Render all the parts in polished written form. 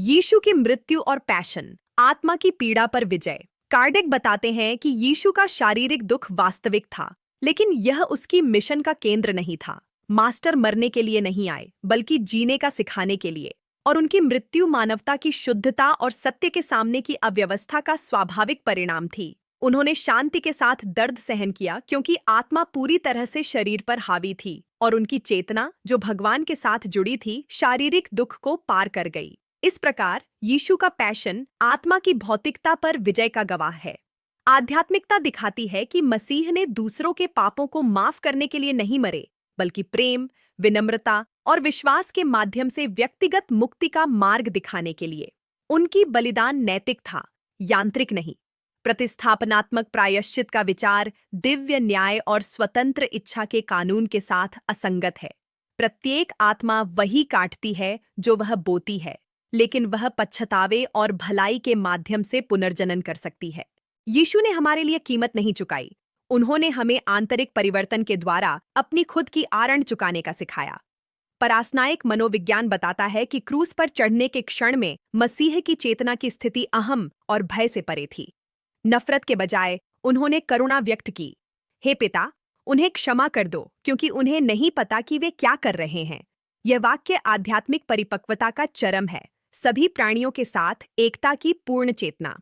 यीशु की मृत्यु और पैशन, आत्मा की पीड़ा पर विजय। कार्डेक बताते हैं कि यीशु का शारीरिक दुख वास्तविक था, लेकिन यह उसकी मिशन का केंद्र नहीं था। मास्टर मरने के लिए नहीं आए, बल्कि जीने का सिखाने के लिए। और उनकी मृत्यु मानवता की शुद्धता और सत्य के सामने की अव्यवस्था का स्वाभाविक परिणाम थी। उन्होंने शांति के साथ दर्द सहन किया, क्योंकि आत्मा पूरी तरह से शरीर पर हावी थी और उनकी चेतना, जो भगवान के साथ जुड़ी थी, शारीरिक दुख को पार कर गई। इस प्रकार यीशु का पैशन आत्मा की भौतिकता पर विजय का गवाह है। आध्यात्मिकता दिखाती है कि मसीह ने दूसरों के पापों को माफ करने के लिए नहीं मरे, बल्कि प्रेम, विनम्रता और विश्वास के माध्यम से व्यक्तिगत मुक्ति का मार्ग दिखाने के लिए। उनकी बलिदान नैतिक था, यांत्रिक नहीं। प्रतिस्थापनात्मक प्रायश्चित का विचार दिव्य न्याय और स्वतंत्र इच्छा के कानून के साथ असंगत है। प्रत्येक आत्मा वही काटती है जो वह बोती है, लेकिन वह पश्चातावे और भलाई के माध्यम से पुनर्जनन कर सकती है। यीशु ने हमारे लिए कीमत नहीं चुकाई। उन्होंने हमें आंतरिक परिवर्तन के द्वारा अपनी खुद की आरण चुकाने का सिखाया। परास्नायिक मनोविज्ञान बताता है कि क्रूस पर चढ़ने के क्षण में मसीह की चेतना की स्थिति अहम और भय से परे थी। नफरत के बजाय उन्होंने करुणा व्यक्त की। हे पिता, उन्हें क्षमा कर दो, क्योंकि उन्हें नहीं पता कि वे क्या कर रहे हैं। यह वाक्य आध्यात्मिक परिपक्वता का चरम है। सभी प्राणियों के साथ एकता की पूर्ण चेतना।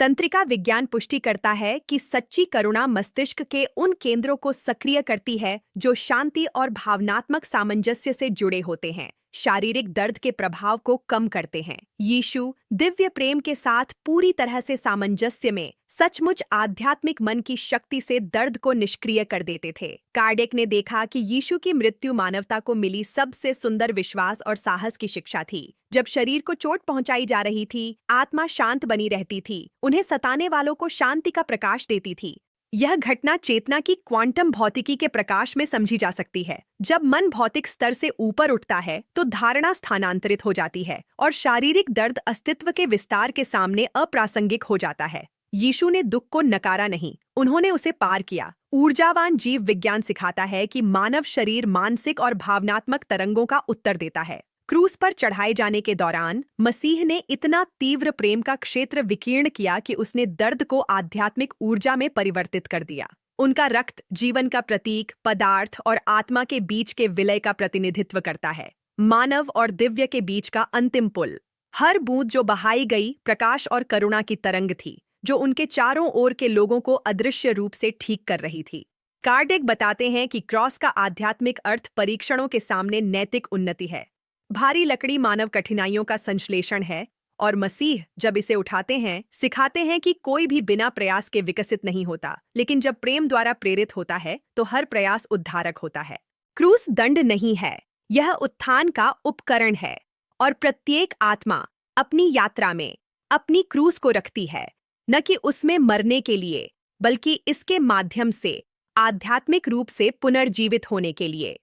तंत्रिका विज्ञान पुष्टि करता है कि सच्ची करुणा मस्तिष्क के उन केंद्रों को सक्रिय करती है जो शांति और भावनात्मक सामंजस्य से जुड़े होते हैं, शारीरिक दर्द के प्रभाव को कम करते हैं। यीशु दिव्य प्रेम के साथ पूरी तरह से सामंजस्य में सचमुच आध्यात्मिक मन की शक्ति से दर्द को निष्क्रिय कर देते थे। कार्डेक ने देखा कि यीशु की मृत्यु मानवता को मिली सबसे सुंदर विश्वास और साहस की शिक्षा थी। जब शरीर को चोट पहुंचाई जा रही थी, आत्मा शांत बनी रहती थी, उन्हें सताने वालों को शांति का प्रकाश देती थी। यह घटना चेतना की क्वांटम भौतिकी के प्रकाश में समझी जा सकती है। जब मन भौतिक स्तर से ऊपर उठता है, तो धारणा स्थानांतरित हो जाती है और शारीरिक दर्द अस्तित्व के विस्तार के सामने अप्रासंगिक हो जाता है। यीशु ने दुख को नकारा नहीं, उन्होंने उसे पार किया। ऊर्जावान जीव विज्ञान सिखाता है कि मानव शरीर मानसिक और भावनात्मक तरंगों का उत्तर देता है। क्रूस पर चढ़ाए जाने के दौरान मसीह ने इतना तीव्र प्रेम का क्षेत्र विकीर्ण किया कि उसने दर्द को आध्यात्मिक ऊर्जा में परिवर्तित कर दिया। उनका रक्त जीवन का प्रतीक, पदार्थ और आत्मा के बीच के विलय का प्रतिनिधित्व करता है, मानव और दिव्य के बीच का अंतिम पुल। हर बूंद जो बहाई गई प्रकाश और करुणा की तरंग थी, जो उनके चारों ओर के लोगों को अदृश्य रूप से ठीक कर रही थी। कार्डेक बताते हैं कि क्रॉस का आध्यात्मिक अर्थ परीक्षणों के सामने नैतिक उन्नति है। भारी लकड़ी मानव कठिनाइयों का संश्लेषण है, और मसीह जब इसे उठाते हैं, सिखाते हैं कि कोई भी बिना प्रयास के विकसित नहीं होता, लेकिन जब प्रेम द्वारा प्रेरित होता है तो हर प्रयास उद्धारक होता है। क्रूस दंड नहीं है, यह उत्थान का उपकरण है, और प्रत्येक आत्मा अपनी यात्रा में अपनी क्रूस को रखती है, न कि उसमें मरने के लिए, बल्कि इसके माध्यम से आध्यात्मिक रूप से पुनर्जीवित होने के लिए।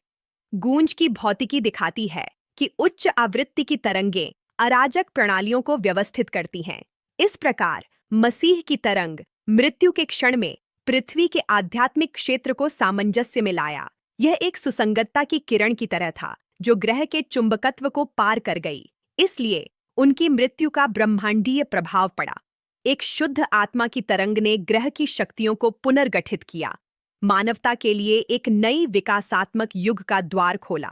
गूंज की भौतिकी दिखाती है कि उच्च आवृत्ति की तरंगें अराजक प्रणालियों को व्यवस्थित करती हैं। इस प्रकार मसीह की तरंग मृत्यु के क्षण में पृथ्वी के आध्यात्मिक क्षेत्र को सामंजस्य में लाया। यह एक सुसंगतता की किरण की तरह था, जो ग्रह के चुंबकत्व को पार कर गई। इसलिए उनकी मृत्यु का ब्रह्मांडीय प्रभाव पड़ा। एक शुद्ध आत्मा की तरंग ने ग्रह की शक्तियों को पुनर्गठित किया, मानवता के लिए एक नई विकासात्मक युग का द्वार खोला।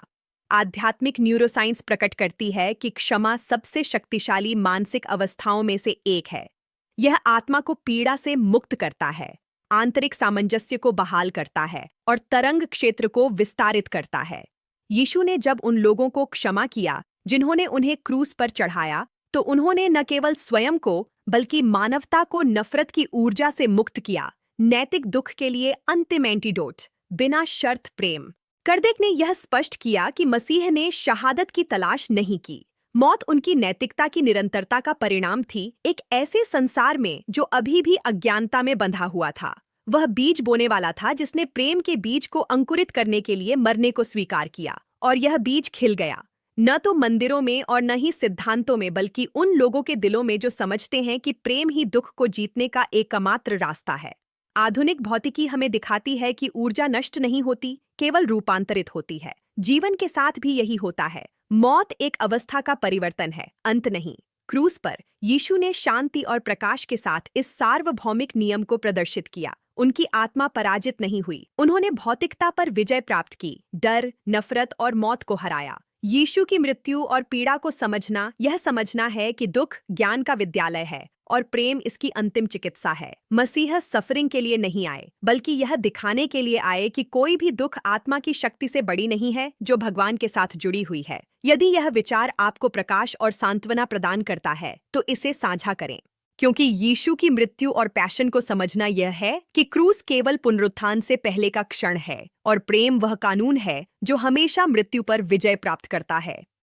आध्यात्मिक न्यूरोसाइंस प्रकट करती है कि क्षमा सबसे शक्तिशाली मानसिक अवस्थाओं में से एक है। यह आत्मा को पीड़ा से मुक्त करता है, आंतरिक सामंजस्य को बहाल करता है और तरंग क्षेत्र को विस्तारित करता है। यीशु ने जब उन लोगों को क्षमा किया जिन्होंने उन्हें क्रूस पर चढ़ाया, तो उन्होंने न केवल स्वयं को बल्कि मानवता को नफरत की ऊर्जा से मुक्त किया। नैतिक दुख के लिए अंतिम एंटीडोट, बिना शर्त प्रेम। कार्डेक ने यह स्पष्ट किया कि मसीह ने शहादत की तलाश नहीं की। मौत उनकी नैतिकता की निरंतरता का परिणाम थी, एक ऐसे संसार में जो अभी भी अज्ञानता में बंधा हुआ था। वह बीज बोने वाला था जिसने प्रेम के बीज को अंकुरित करने के लिए मरने को स्वीकार किया, और यह बीज खिल गया, न तो मंदिरों में और न ही सिद्धांतों में, बल्कि उन लोगों के दिलों में जो समझते हैं कि प्रेम ही दुख को जीतने का एकमात्र रास्ता है। आधुनिक भौतिकी हमें दिखाती है कि ऊर्जा नष्ट नहीं होती, केवल रूपांतरित होती है। जीवन के साथ भी यही होता है। मौत एक अवस्था का परिवर्तन है, अंत नहीं। क्रूस पर यीशु ने शांति और प्रकाश के साथ इस सार्वभौमिक नियम को प्रदर्शित किया। उनकी आत्मा पराजित नहीं हुई। उन्होंने भौतिकता पर विजय प्राप्त की, डर, नफरत और मौत को हराया। यीशु की मृत्यु और पीड़ा को समझना यह समझना है कि दुख ज्ञान का विद्यालय है और प्रेम इसकी अंतिम चिकित्सा है। मसीह सफरिंग के लिए नहीं आए, बल्कि यह दिखाने के लिए आए कि कोई भी दुख आत्मा की शक्ति से बड़ी नहीं है जो भगवान के साथ जुड़ी हुई है। यदि यह विचार आपको प्रकाश और सांत्वना प्रदान करता है तो इसे साझा करें, क्योंकि यीशु की मृत्यु और पैशन को समझना यह है कि क्रूस केवल पुनरुत्थान से पहले का क्षण है और प्रेम वह कानून है जो हमेशा मृत्यु पर विजय प्राप्त करता है।